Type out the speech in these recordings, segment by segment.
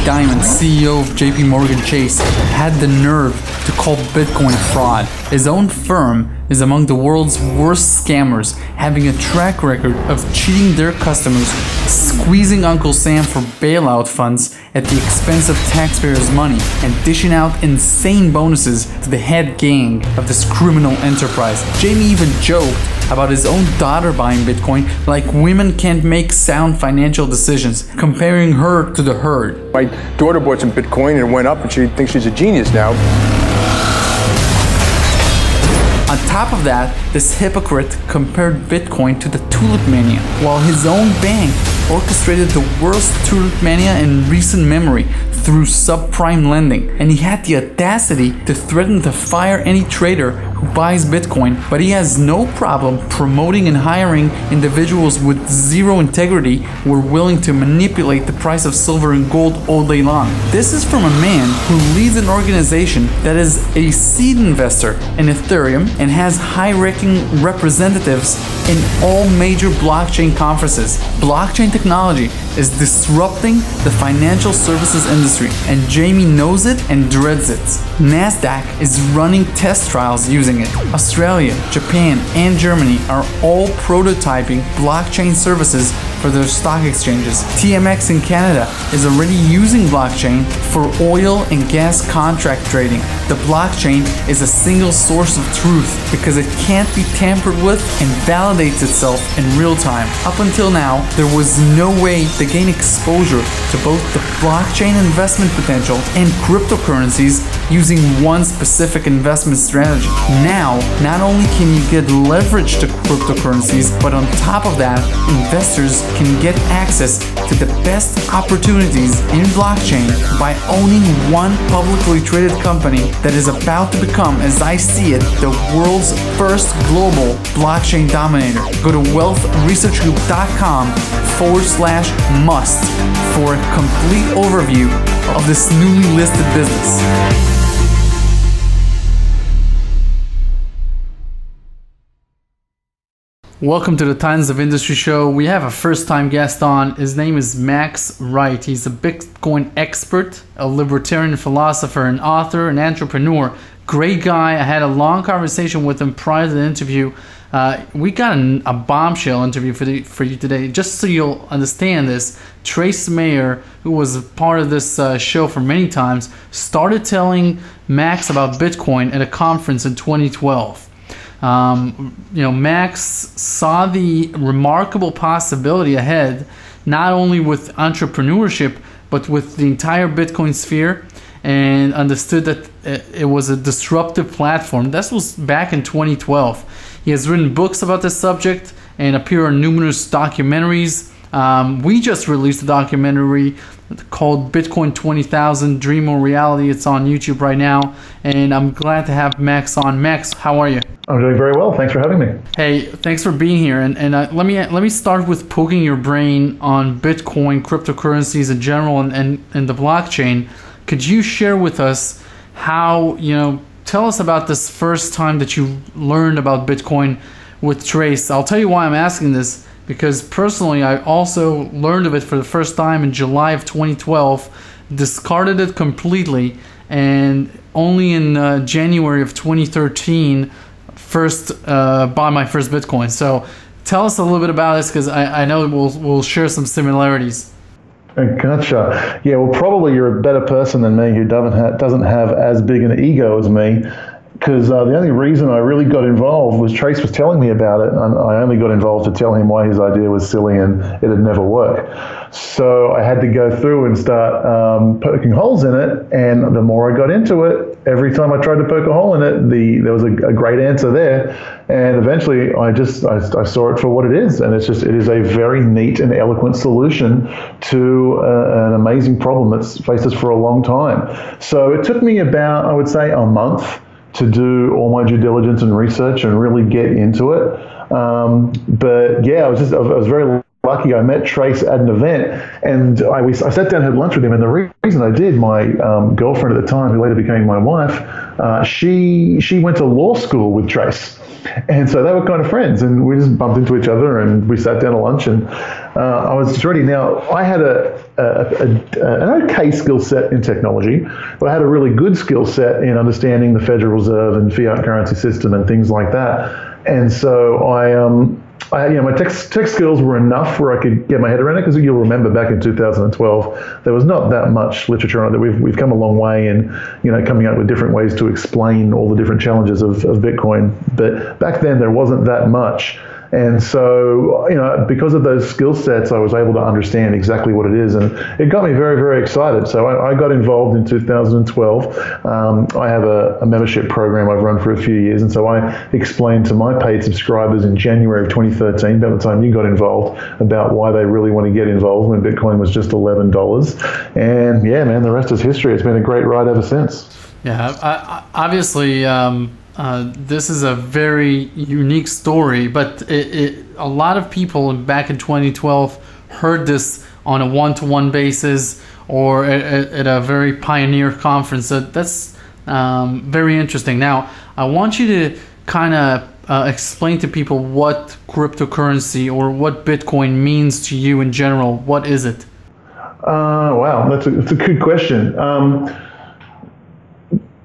Diamond, CEO of JP Morgan Chase, had the nerve to call Bitcoin fraud. His own firm is among the world's worst scammers, having a track record of cheating their customers, squeezing Uncle Sam for bailout funds at the expense of taxpayers' money, and dishing out insane bonuses to the head gang of this criminal enterprise. Jamie even joked about his own daughter buying Bitcoin like women can't make sound financial decisions, comparing her to the herd. My daughter bought some Bitcoin and it went up and she thinks she's a genius now. On top of that, this hypocrite compared Bitcoin to the tulip mania, while his own bank orchestrated the worst tulip mania in recent memory through subprime lending. And he had the audacity to threaten to fire any trader who buys Bitcoin, but he has no problem promoting and hiring individuals with zero integrity who are willing to manipulate the price of silver and gold all day long. This is from a man who leads an organization that is a seed investor in Ethereum and has high-ranking representatives in all major blockchain conferences. Blockchain technology is disrupting the financial services industry, and Jamie knows it and dreads it. Nasdaq is running test trials using it. Australia, Japan, and Germany are all prototyping blockchain services for their stock exchanges. TMX in Canada is already using blockchain for oil and gas contract trading. The blockchain is a single source of truth because it can't be tampered with and validates itself in real time. Up until now, there was no way to gain exposure to both the blockchain investment potential and cryptocurrencies using one specific investment strategy. Now, not only can you get leverage to cryptocurrencies, but on top of that, investors can get access to the best opportunities in blockchain by owning one publicly traded company that is about to become, as I see it, the world's first global blockchain dominator. Go to wealthresearchgroup.com/must for a complete overview of this newly listed business. Welcome to the Titans of Industry show. We have a first-time guest on. His name is Max Wright. He's a Bitcoin expert, a libertarian philosopher, an author, an entrepreneur. Great guy. I had a long conversation with him prior to the interview. We got a bombshell interview for you today. Just so you'll understand this, Trace Mayer, who was a part of this show for many times, started telling Max about Bitcoin at a conference in 2012. Max saw the remarkable possibility ahead, not only with entrepreneurship, but with the entire Bitcoin sphere, and understood that it was a disruptive platform. This was back in 2012. He has written books about this subject and appeared on numerous documentaries. We just released a documentary called Bitcoin 20,000 Dream or Reality. It's on YouTube right now, and I'm glad to have Max on. Max, how are you? I'm doing very well. Thanks for having me. Hey, thanks for being here. And let me start with poking your brain on Bitcoin, cryptocurrencies in general, and the blockchain. Could you share with us how, tell us about this first time that you learned about Bitcoin with Trace? I'll tell you why I'm asking this, because personally I also learned of it for the first time in July of 2012, discarded it completely, and only in January of 2013 bought my first Bitcoin. So tell us a little bit about this, because I know we'll share some similarities. Gotcha. Yeah, well, probably you're a better person than me who doesn't have as big an ego as me, because the only reason I really got involved was Trace was telling me about it, and I only got involved to tell him why his idea was silly and it had never worked. So I had to go through and start poking holes in it, and the more I got into it, every time I tried to poke a hole in it, there was a great answer there, and eventually I saw it for what it is, and it is a very neat and eloquent solution to an amazing problem that's faced us for a long time. So it took me about, I would say, a month to do all my due diligence and research and really get into it. But yeah, I was very lucky. I met Trace at an event, and I sat down and had lunch with him. And the reason I did, my girlfriend at the time, who later became my wife, she went to law school with Trace. And so they were kind of friends, and we just bumped into each other and we sat down at lunch, and I was ready. Now, I had an okay skill set in technology, but I had a really good skill set in understanding the Federal Reserve and fiat currency system and things like that. And so my tech skills were enough where I could get my head around it, because you'll remember back in 2012, there was not that much literature on it. We've come a long way in, coming up with different ways to explain all the different challenges of Bitcoin. But back then there wasn't that much. And so, because of those skill sets, I was able to understand exactly what it is. And it got me very, very excited. So I got involved in 2012. I have a membership program I've run for a few years. And so I explained to my paid subscribers in January of 2013, about the time you got involved, about why they really want to get involved when Bitcoin was just $11. And yeah, man, the rest is history. It's been a great ride ever since. Yeah, obviously, this is a very unique story, but a lot of people back in 2012 heard this on a one-to-one basis or at a very pioneer conference. So that's very interesting. Now, I want you to kind of explain to people what cryptocurrency or what Bitcoin means to you in general. What is it? Wow, that's a good question.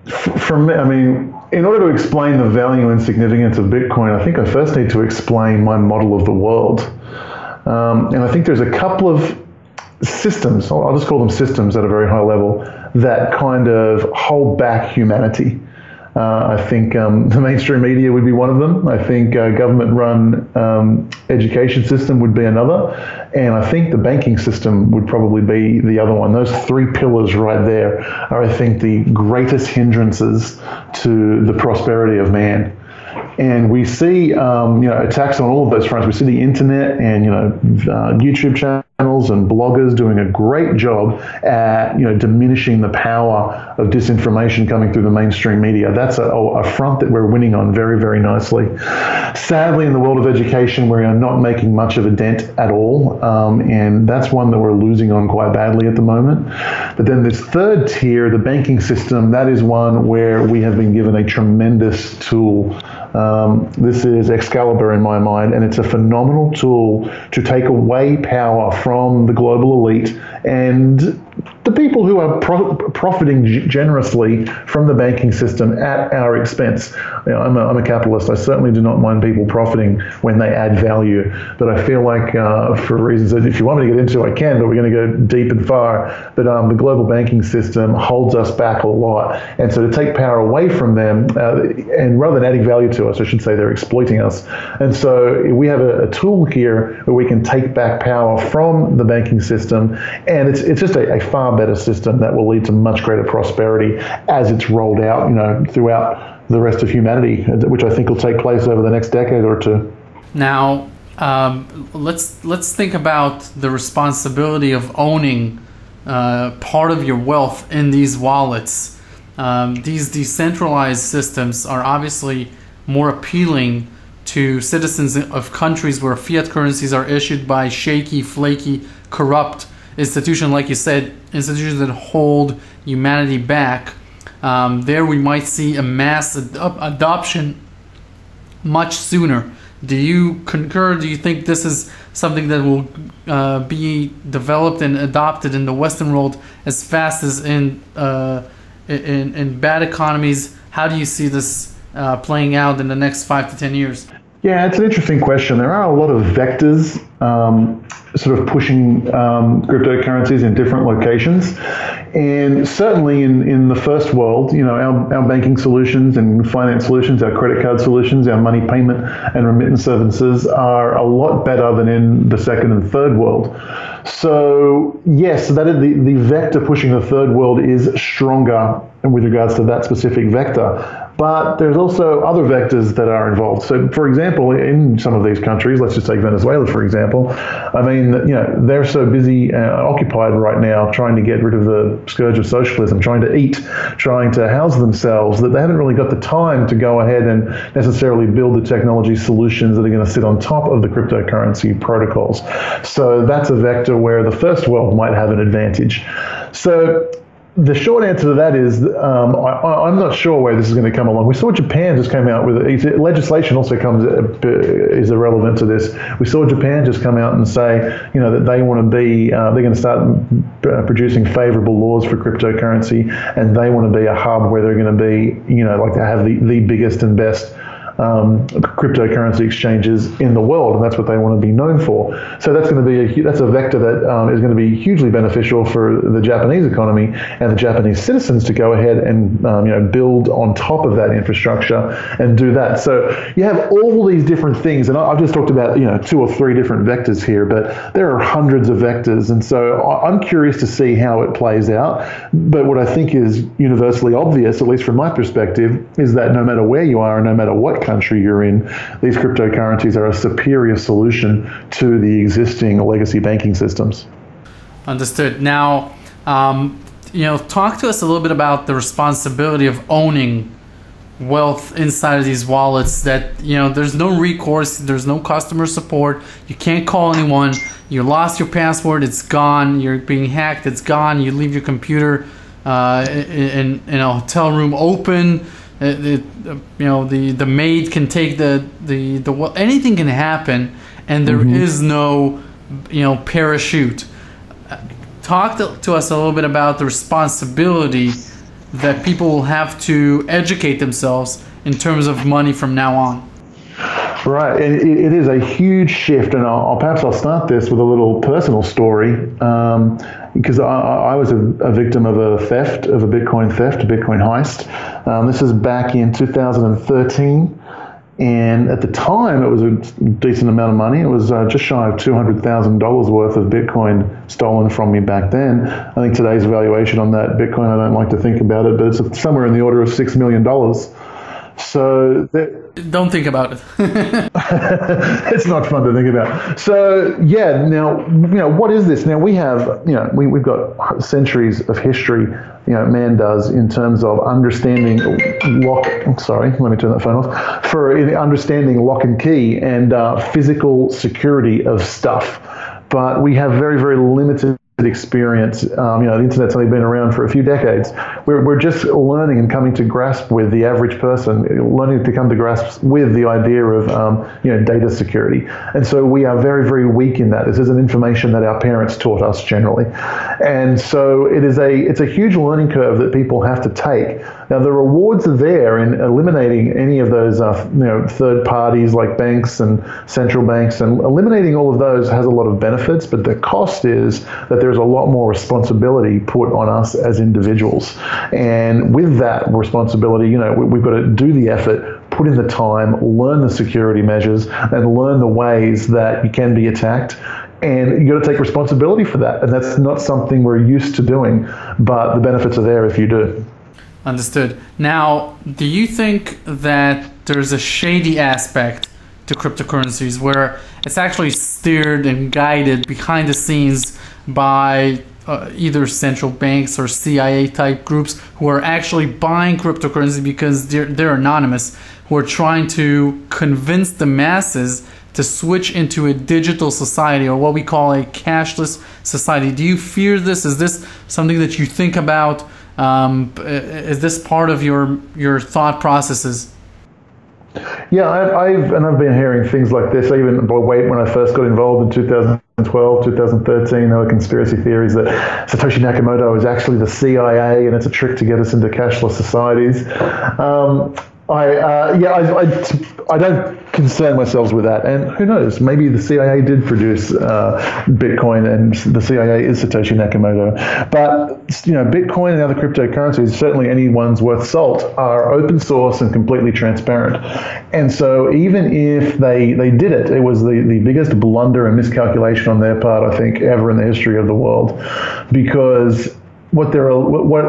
For me, I mean, in order to explain the value and significance of Bitcoin, I think I first need to explain my model of the world. And I think there's a couple of systems, I'll just call them systems at a very high level, that kind of hold back humanity. I think the mainstream media would be one of them. I think government-run education system would be another. And I think the banking system would probably be the other one. Those three pillars right there are, I think, the greatest hindrances to the prosperity of man. And we see, attacks on all of those fronts. We see the internet and, YouTube channels and bloggers doing a great job at, diminishing the power of disinformation coming through the mainstream media. That's a front that we're winning on very, very nicely. Sadly, in the world of education, we are not making much of a dent at all. And that's one that we're losing on quite badly at the moment. But then this third tier, the banking system, that is one where we have been given a tremendous tool. This is Excalibur in my mind, and it's a phenomenal tool to take away power from the global elite and the people who are profiting generously from the banking system at our expense. I'm a capitalist. I certainly do not mind people profiting when they add value, but I feel like for reasons that if you want me to get into, I can, but we're going to go deep and far. But the global banking system holds us back a lot. And so to take power away from them, and rather than adding value to us, I should say they're exploiting us. And so we have a tool here where we can take back power from the banking system, and it's just a far better system that will lead to much greater prosperity as it's rolled out, throughout the rest of humanity, which I think will take place over the next decade or two. Now, let's think about the responsibility of owning part of your wealth in these wallets. These decentralized systems are obviously more appealing to citizens of countries where fiat currencies are issued by shaky, flaky, corrupt institutions, like you said, institutions that hold humanity back. There we might see a mass adoption much sooner. Do you concur? Do you think this is something that will be developed and adopted in the Western world as fast as in bad economies? How do you see this playing out in the next 5 to 10 years? Yeah, it's an interesting question. There are a lot of vectors sort of pushing cryptocurrencies in different locations. And certainly in the first world, our banking solutions and finance solutions, our credit card solutions, our money payment and remittance services are a lot better than in the second and third world. So yes, that is the vector pushing the third world is stronger with regards to that specific vector. But there's also other vectors that are involved. So, for example, in some of these countries, let's just take Venezuela, for example. I mean, they're so busy, occupied right now, trying to get rid of the scourge of socialism, trying to eat, trying to house themselves, that they haven't really got the time to go ahead and necessarily build the technology solutions that are going to sit on top of the cryptocurrency protocols. So that's a vector where the first world might have an advantage. So The short answer to that is I'm not sure where this is going to come along. We saw Japan just came out with legislation also is irrelevant to this. We saw Japan just come out and say, that they want to be they're going to start producing favorable laws for cryptocurrency, and they want to be a hub where they're going to be like to have the biggest and best cryptocurrency exchanges in the world, and that's what they want to be known for. So that's going to be that's a vector that is going to be hugely beneficial for the Japanese economy and the Japanese citizens to go ahead and build on top of that infrastructure and do that. So you have all these different things, and I've just talked about 2 or 3 different vectors here, but there are hundreds of vectors, and so I'm curious to see how it plays out. But what I think is universally obvious, at least from my perspective, is that no matter where you are and no matter what country you're in, these cryptocurrencies are a superior solution to the existing legacy banking systems. Understood. Now, talk to us a little bit about the responsibility of owning wealth inside of these wallets. That there's no recourse, there's no customer support, you can't call anyone, you lost your password, it's gone, you're being hacked, it's gone, you leave your computer in a hotel room open. The maid can take the anything can happen, and there is no parachute. Talk to us a little bit about the responsibility that people will have to educate themselves in terms of money from now on. Right, and it is a huge shift, and I'll start this with a little personal story, because I was a victim of a Bitcoin heist. This is back in 2013, and at the time it was a decent amount of money. It was just shy of $200,000 worth of Bitcoin stolen from me back then. I think today's valuation on that Bitcoin, I don't like to think about it, but it's somewhere in the order of $6 million. So don't think about it. It's not fun to think about. So now what is this? Now we have we've got centuries of history. Man does in terms of understanding lock. Sorry, let me turn that phone off. For understanding lock and key and physical security of stuff, but we have very, very limited experience. The internet's only been around for a few decades. We're just learning and coming to grasp with the average person, learning to come to grasp with the idea of data security. And so we are very, very weak in that. This isn't information that our parents taught us generally. And so it's a huge learning curve that people have to take. Now the rewards are there in eliminating any of those third parties like banks and central banks, and eliminating all of those has a lot of benefits, but the cost is that there's a lot more responsibility put on us as individuals. And with that responsibility, we've got to do the effort, put in the time, learn the security measures, and learn the ways that you can be attacked. And you got to take responsibility for that. And that's not something we're used to doing, but the benefits are there if you do. Understood. Now, do you think that there's a shady aspect to cryptocurrencies where it's actually steered and guided behind the scenes by either central banks or CIA type groups who are actually buying cryptocurrency because they're anonymous, who are trying to convince the masses to switch into a digital society, or what we call a cashless society? Do you fear this? Is this something that you think about? Is this part of your thought processes? Yeah, I've been hearing things like this even when I first got involved in 2012, 2013. There were conspiracy theories that Satoshi Nakamoto is actually the CIA and it's a trick to get us into cashless societies. I don't concern myself with that, and who knows, maybe the CIA did produce Bitcoin and the CIA is Satoshi Nakamoto. But Bitcoin and other cryptocurrencies, certainly anyone's worth salt, are open source and completely transparent. And so even if they did it, it was the biggest blunder and miscalculation on their part, I think, ever in the history of the world, because what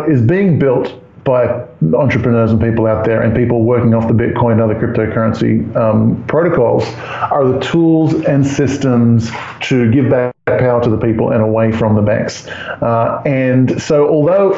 is being built by entrepreneurs and people out there and people working off the Bitcoin and other cryptocurrency protocols are the tools and systems to give back power to the people and away from the banks. And so although,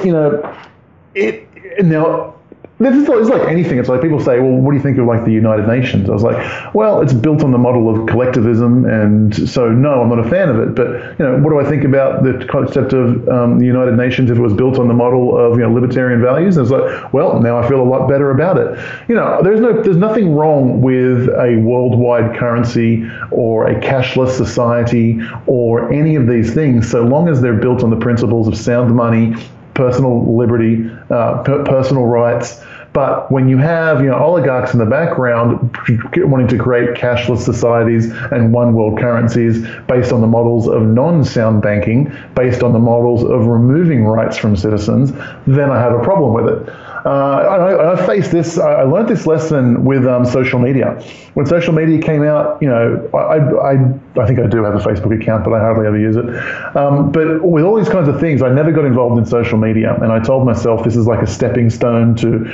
It's like anything. It's like people say, well, what do you think of like the United Nations? I was like, well, it's built on the model of collectivism, and so no, I'm not a fan of it. But what do I think about the concept of the United Nations if it was built on the model of libertarian values? And it's like, well, now I feel a lot better about it. There's nothing wrong with a worldwide currency or a cashless society or any of these things, so long as they're built on the principles of sound money, personal liberty, personal rights. But when you have oligarchs in the background wanting to create cashless societies and one world currencies based on the models of non-sound banking, based on the models of removing rights from citizens, then I have a problem with it. I faced this. I learned this lesson with social media. When social media came out, I think I do have a Facebook account, but I hardly ever use it. But with all these kinds of things, I never got involved in social media, and I told myself this is like a stepping stone to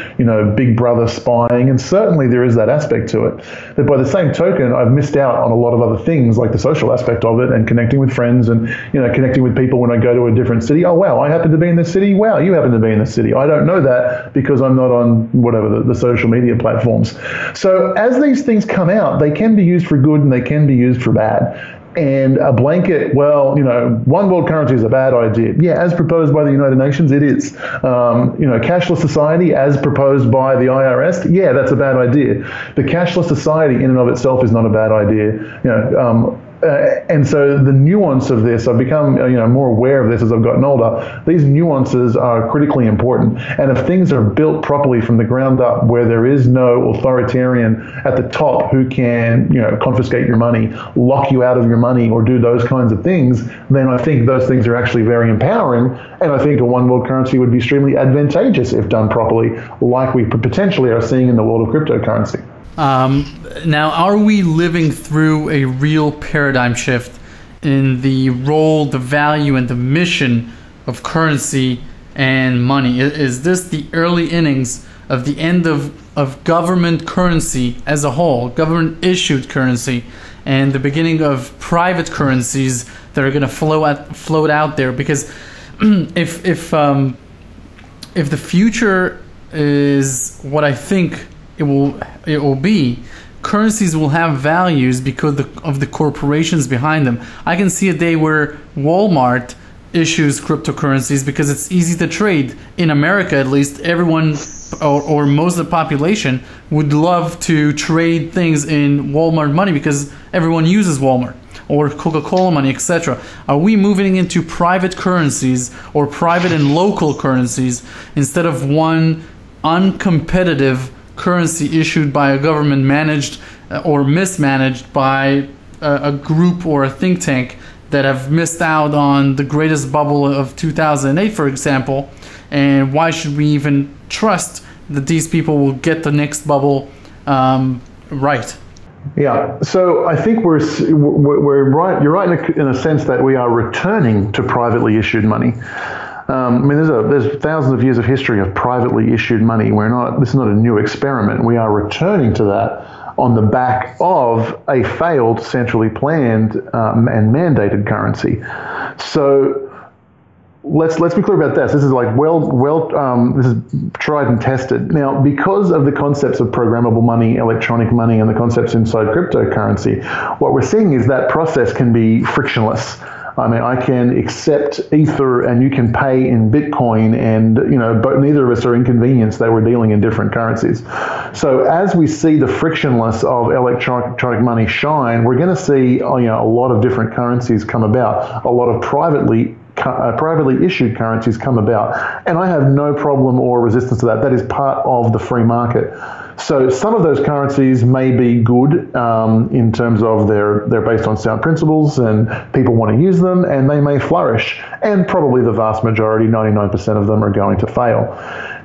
Big Brother spying, and certainly there is that aspect to it. But by the same token, I've missed out on a lot of other things, like the social aspect of it, and connecting with friends, and connecting with people when I go to a different city. Oh wow, I happen to be in this city. Wow, you happen to be in this city. I don't know that because I'm not on whatever the social media platforms. So as these things come out, they can be used for good and they can be used for bad. And a blanket, one world currency is a bad idea. Yeah, as proposed by the United Nations, it is. Cashless society, as proposed by the IRS, yeah, that's a bad idea. The cashless society in and of itself is not a bad idea. And so the nuance of this, I've become more aware of this as I've gotten older. These nuances are critically important. And if things are built properly from the ground up, where there is no authoritarian at the top who can confiscate your money, lock you out of your money, or do those kinds of things, then I think those things are actually very empowering. And I think a one world currency would be extremely advantageous if done properly, like we potentially are seeing in the world of cryptocurrency. Now, are we living through a real paradigm shift in the role, the value, and the mission of currency and money? Is this the early innings of the end of government currency as a whole, government-issued currency, and the beginning of private currencies that are going to float out there? Because if the future is what I think it will be, currencies will have values because of the corporations behind them. I can see a day where Walmart issues cryptocurrencies because it's easy to trade. In America, at least, everyone or most of the population would love to trade things in Walmart money because everyone uses Walmart, or Coca-Cola money, etc. Are we moving into private currencies or private and local currencies instead of one uncompetitive currency issued by a government managed or mismanaged by a group or a think tank that have missed out on the greatest bubble of 2008, for example? And why should we even trust that these people will get the next bubble right? Yeah, so I think we're right. You're right in a sense that we are returning to privately issued money. There's thousands of years of history of privately issued money. This is not a new experiment. We are returning to that on the back of a failed, centrally planned and mandated currency. So let's be clear about this. This is like this is tried and tested. Now, because of the concepts of programmable money, electronic money, and the concepts inside cryptocurrency, what we're seeing is that process can be frictionless. I mean, I can accept Ether and you can pay in Bitcoin, and but neither of us are inconvenienced that we're dealing in different currencies. So as we see the frictionless of electronic money shine, we're going to see a lot of different currencies come about, a lot of privately issued currencies come about, and I have no problem or resistance to that. That is part of the free market. So some of those currencies may be good in terms of they're based on sound principles and people want to use them, and they may flourish. And probably the vast majority, 99% of them, are going to fail.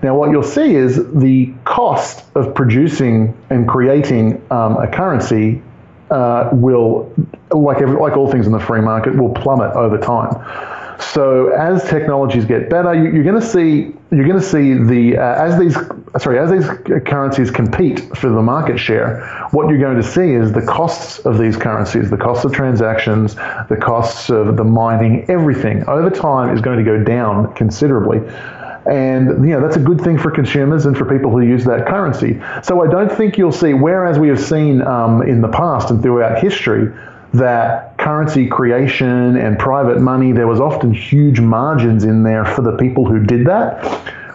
Now, what you'll see is the cost of producing and creating a currency will, like all things in the free market, will plummet over time. So as technologies get better, you're going to see as these currencies compete for the market share, what you're going to see is the costs of these currencies, the costs of transactions, the costs of the mining, everything over time is going to go down considerably. And that's a good thing for consumers and for people who use that currency. So I don't think you'll see, whereas we have seen in the past and throughout history, that currency creation and private money, there was often huge margins in there for the people who did that.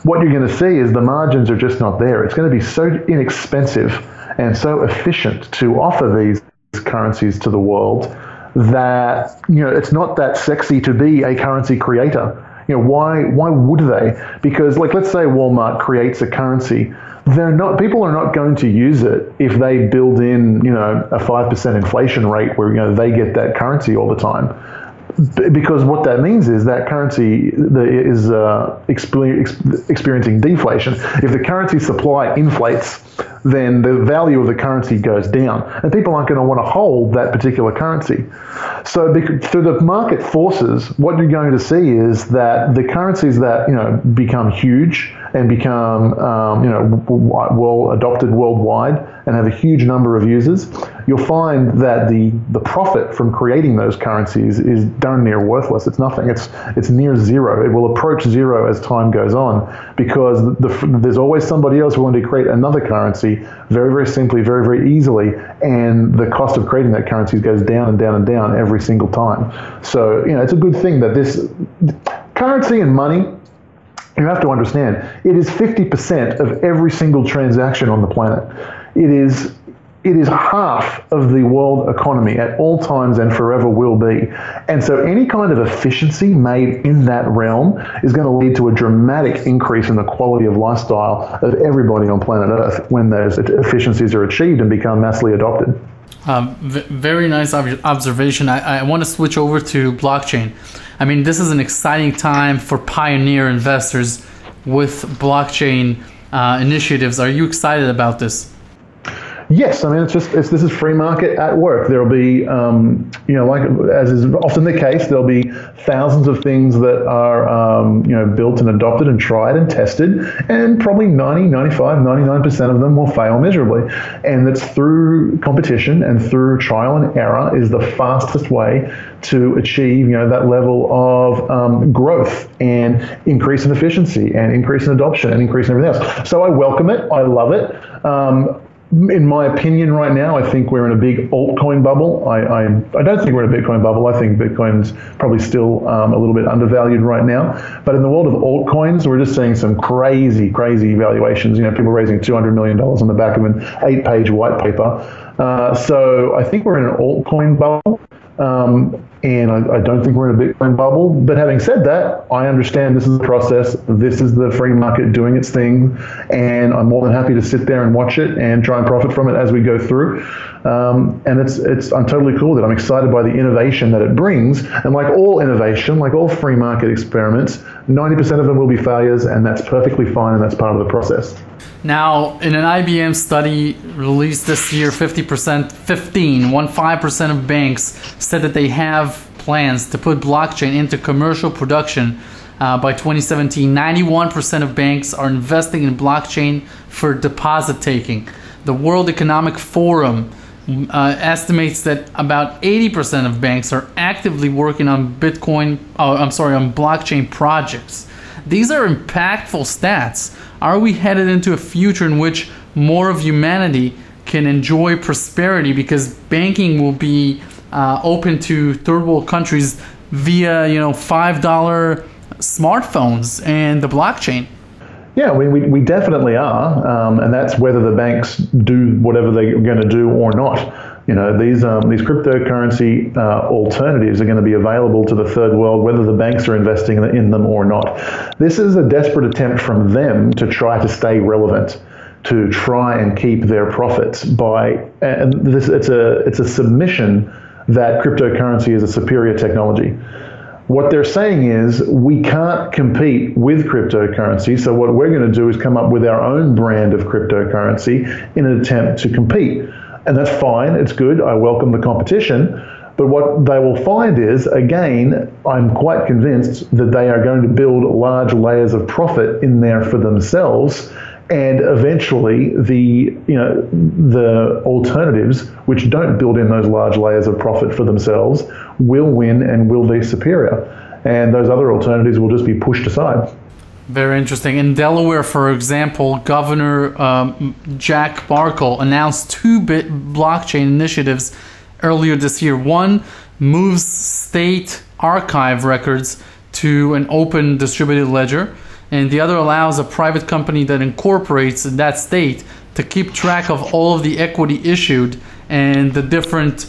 What you're going to see is the margins are just not there. It's going to be so inexpensive and so efficient to offer these currencies to the world that it's not that sexy to be a currency creator. Why would they? Because let's say Walmart creates a currency. People are not going to use it if they build in, a 5% inflation rate where, they get that currency all the time. Because what that means is that currency is experiencing deflation. If the currency supply inflates, then the value of the currency goes down, and people aren't going to want to hold that particular currency. So through the market forces, what you're going to see is that the currencies that become huge and become well adopted worldwide and have a huge number of users, you'll find that the profit from creating those currencies is darn near worthless. It's nothing. It's near zero. It will approach zero as time goes on, because there's always somebody else willing to create another currency very, very simply, very, very easily, and the cost of creating that currency goes down and down and down every single time. So it's a good thing that this currency and money, you have to understand, it is 50% of every single transaction on the planet. It is half of the world economy at all times and forever will be. And so any kind of efficiency made in that realm is going to lead to a dramatic increase in the quality of lifestyle of everybody on planet Earth when those efficiencies are achieved and become massively adopted. Very nice observation. I want to switch over to blockchain. I mean, this is an exciting time for pioneer investors with blockchain initiatives. Are you excited about this? Yes, I mean, this is free market at work. There'll be, like as is often the case, there'll be thousands of things that are, built and adopted and tried and tested, and probably 90, 95, 99% of them will fail miserably. And that's through competition and through trial and error is the fastest way to achieve, that level of growth and increase in efficiency and increase in adoption and increase in everything else. So I welcome it. I love it. In my opinion right now, I think we're in a big altcoin bubble. I don't think we're in a Bitcoin bubble. I think Bitcoin's probably still a little bit undervalued right now. But in the world of altcoins, we're just seeing some crazy valuations. People raising $200 million on the back of an 8-page white paper. So I think we're in an altcoin bubble. And I don't think we're in a Bitcoin bubble. But having said that, I understand this is the process. This is the free market doing its thing. And I'm more than happy to sit there and watch it and try and profit from it as we go through. And I'm totally cool with it. I'm excited by the innovation that it brings. And like all innovation, like all free market experiments, 90% of them will be failures, and that's perfectly fine, and that's part of the process. Now, in an IBM study released this year, 15% of banks said that they have plans to put blockchain into commercial production by 2017. 91% of banks are investing in blockchain for deposit taking. The World Economic Forum estimates that about 80% of banks are actively working on on blockchain projects. These are impactful stats. Are we headed into a future in which more of humanity can enjoy prosperity because banking will be open to third world countries via $5 smartphones and the blockchain? Yeah, we definitely are, and that's whether the banks do whatever they're going to do or not. These cryptocurrency alternatives are going to be available to the third world, whether the banks are investing in them or not. This is a desperate attempt from them to try to stay relevant, to try and keep their profits it's a submission that cryptocurrency is a superior technology. What they're saying is we can't compete with cryptocurrency, so what we're going to do is come up with our own brand of cryptocurrency in an attempt to compete. And that's fine, it's good, I welcome the competition, but what they will find is, again, I'm quite convinced that they are going to build large layers of profit in there for themselves, and eventually the alternatives, which don't build in those large layers of profit for themselves, will win and will be superior. And those other alternatives will just be pushed aside. Very interesting. In Delaware, for example, Governor Jack Barkle announced two blockchain initiatives earlier this year. One moves state archive records to an open distributed ledger, and the other allows a private company that incorporates in that state to keep track of all of the equity issued and the different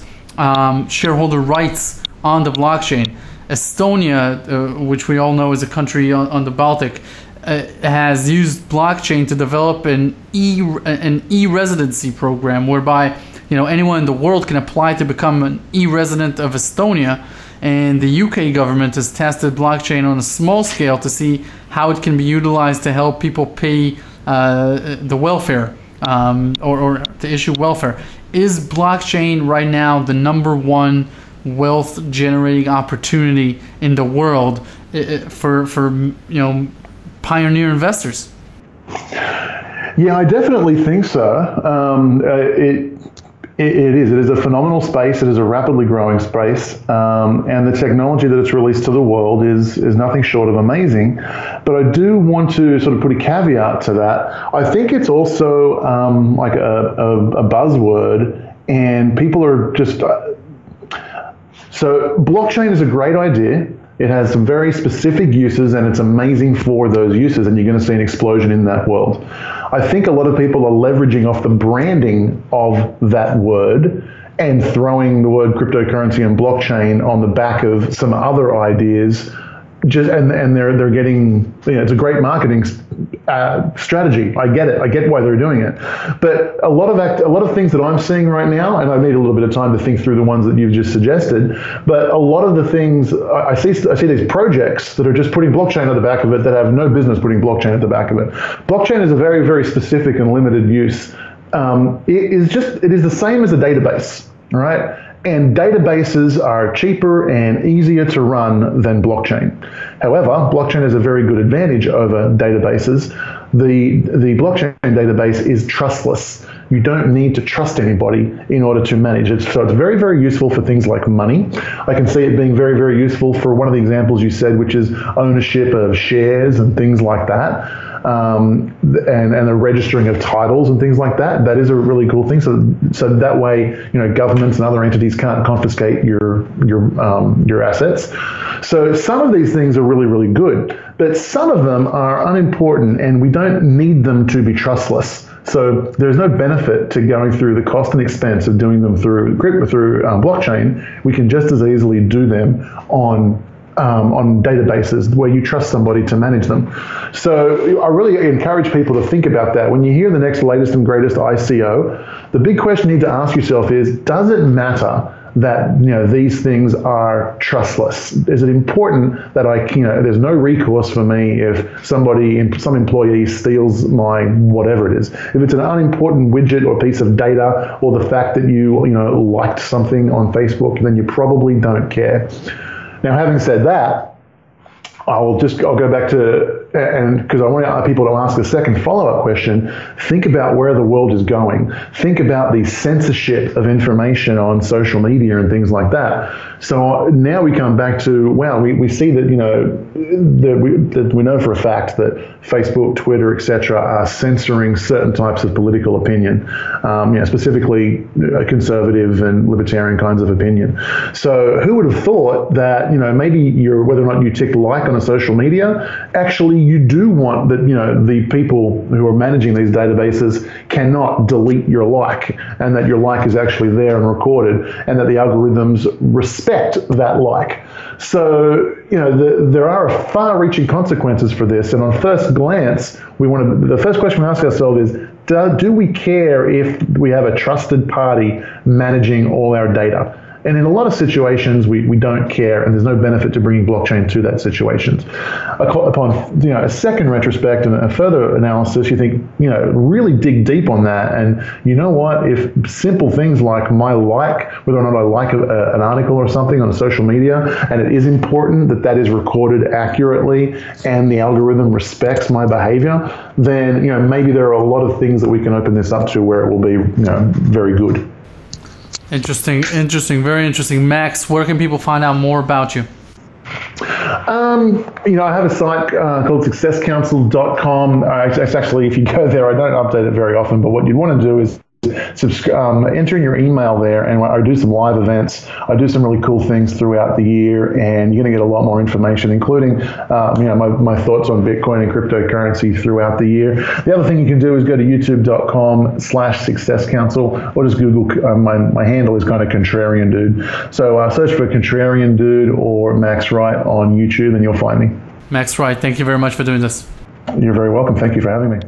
shareholder rights on the blockchain. Estonia, which we all know is a country on the Baltic, has used blockchain to develop an e-residency program whereby anyone in the world can apply to become an e-resident of Estonia. And the UK government has tested blockchain on a small scale to see how it can be utilized to help people pay the welfare or to issue welfare. Is blockchain right now the #1 wealth generating opportunity in the world for pioneer investors? Yeah, I definitely think so. It is a phenomenal space. It is a rapidly growing space, and the technology that it's released to the world is nothing short of amazing. But I do want to sort of put a caveat to that. I think it's also like a buzzword, and people are just so blockchain is a great idea. It has some very specific uses, and it's amazing for those uses, and you're going to see an explosion in that world. I think a lot of people are leveraging off the branding of that word and throwing the word cryptocurrency and blockchain on the back of some other ideas. And they're getting, it's a great marketing strategy. I get it. I get why they're doing it. But a lot of things that I'm seeing right now, and I need a little bit of time to think through the ones that you've just suggested. But a lot of the things I see these projects that are just putting blockchain at the back of it that have no business putting blockchain at the back of it. Blockchain is a very, very specific and limited use. It is the same as a database, right? And databases are cheaper and easier to run than blockchain. However, blockchain has a very good advantage over databases. The blockchain database is trustless. You don't need to trust anybody in order to manage it. So it's very, very useful for things like money. I can see it being very, very useful for one of the examples you said, which is ownership of shares and things like that. And the registering of titles and things like that. That is a really cool thing. So that way, governments and other entities can't confiscate your assets. So some of these things are really, really good, but some of them are unimportant, and we don't need them to be trustless. So there's no benefit to going through the cost and expense of doing them through blockchain. We can just as easily do them on databases where you trust somebody to manage them. So I really encourage people to think about that. When you hear the next latest and greatest ICO, the big question you need to ask yourself is, does it matter that these things are trustless? Is it important that there's no recourse for me if some employee steals my whatever it is? If it's an unimportant widget or piece of data, or the fact that you liked something on Facebook, then you probably don't care. Now, having said that, I'll go back to, and because I want people to ask a second follow-up question, think about where the world is going. Think about the censorship of information on social media and things like that. So now we come back to, we see that, that we know for a fact that Facebook, Twitter, etc. are censoring certain types of political opinion, specifically conservative and libertarian kinds of opinion. So who would have thought that, maybe whether or not you tick like on a social media, actually you do want that, the people who are managing these databases cannot delete your like, and that your like is actually there and recorded, and that the algorithms respect that like. So, there are far-reaching consequences for this, and on first glance, the first question we ask ourselves is, do we care if we have a trusted party managing all our data? And in a lot of situations, we don't care, and there's no benefit to bringing blockchain to that situation. Upon a second retrospect and a further analysis, you think, really dig deep on that. And you know what? If simple things like my like, whether or not I like an article or something on social media, and it is important that is recorded accurately and the algorithm respects my behavior, then maybe there are a lot of things that we can open this up to where it will be very good. Interesting, very interesting. Max, where can people find out more about you? I have a site called successcouncil.com. It's actually, if you go there, I don't update it very often, but what you'd want to do is enter in your email there, and I do some live events. I do some really cool things throughout the year, and you're going to get a lot more information, including my thoughts on Bitcoin and cryptocurrency throughout the year. The other thing you can do is go to youtube.com/successcouncil, or just Google. My handle is kind of Contrarian Dude. So search for Contrarian Dude or Max Wright on YouTube, and you'll find me. Max Wright, thank you very much for doing this. You're very welcome. Thank you for having me.